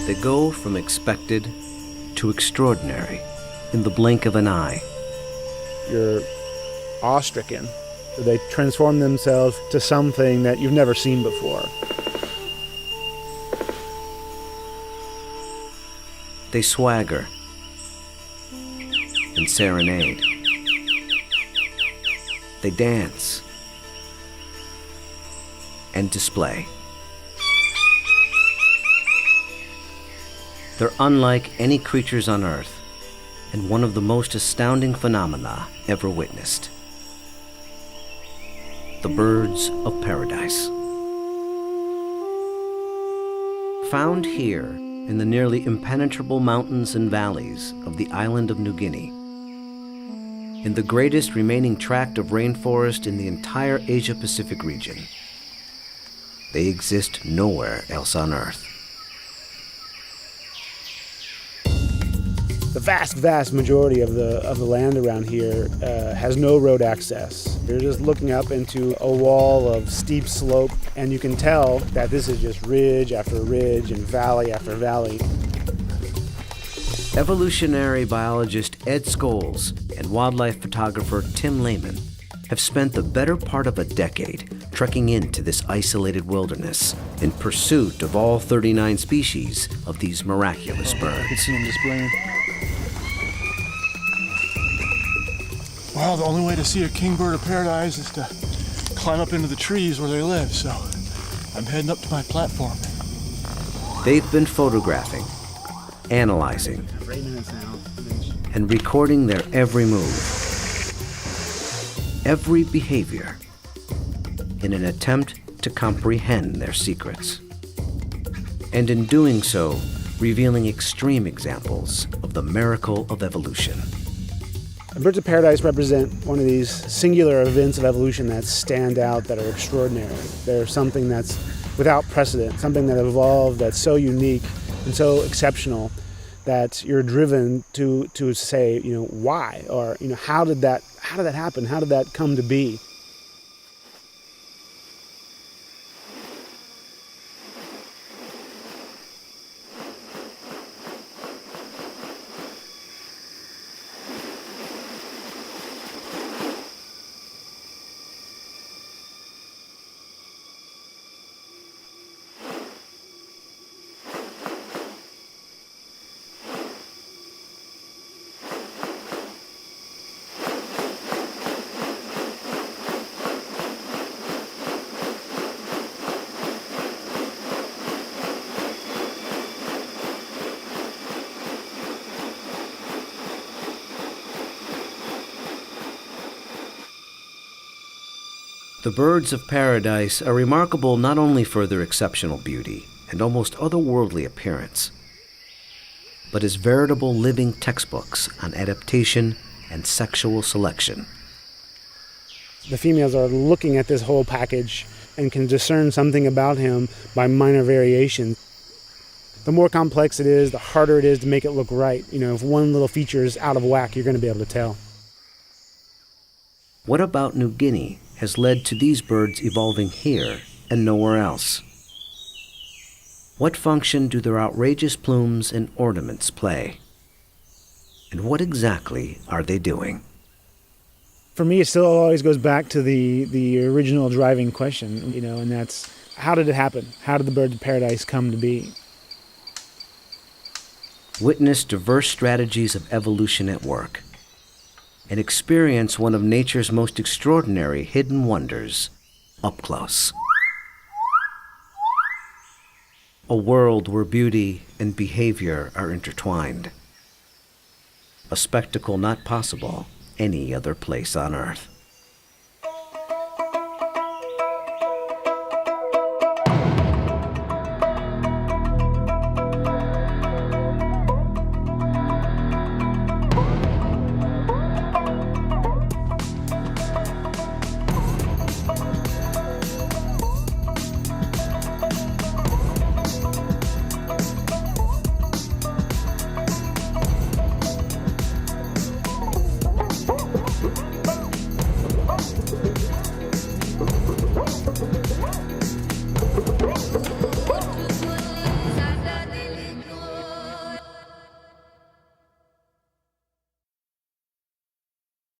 They go from expected to extraordinary in the blink of an eye. You're awestricken. They transform themselves to something that you've never seen before. They swagger and serenade. They dance and display. They're unlike any creatures on Earth, and one of the most astounding phenomena ever witnessed. The birds of paradise. Found here in the nearly impenetrable mountains and valleys of the island of New Guinea, in the greatest remaining tract of rainforest in the entire Asia-Pacific region. They exist nowhere else on Earth. The vast majority of the land around here has no road access. You're just looking up into a wall of steep slope, and you can tell that this is just ridge after ridge and valley after valley. Evolutionary biologist Ed Scholes and wildlife photographer Tim Lehman have spent the better part of a decade trekking into this isolated wilderness in pursuit of all 39 species of these miraculous birds. I can see them displaying. Well, the only way to see a kingbird of paradise is to climb up into the trees where they live, so I'm heading up to my platform. They've been photographing, analyzing, and recording their every move, every behavior, in an attempt to comprehend their secrets. And in doing so, revealing extreme examples of the miracle of evolution. Birds of paradise represent one of these singular events of evolution that stand out, that are extraordinary. They're something that's without precedent, something that evolved that's so unique and so exceptional that you're driven to say, why? Or, how did that happen? How did that come to be? The birds of paradise are remarkable not only for their exceptional beauty and almost otherworldly appearance, but as veritable living textbooks on adaptation and sexual selection. The females are looking at this whole package and can discern something about him by minor variation. The more complex it is, the harder it is to make it look right. If one little feature is out of whack, you're going to be able to tell. What about New Guinea has led to these birds evolving here and nowhere else? What function do their outrageous plumes and ornaments play? And what exactly are they doing? For me, it still always goes back to the original driving question, and that's, how did it happen? How did the birds of paradise come to be? Witness diverse strategies of evolution at work, and experience one of nature's most extraordinary hidden wonders up close. A world where beauty and behavior are intertwined. A spectacle not possible any other place on Earth.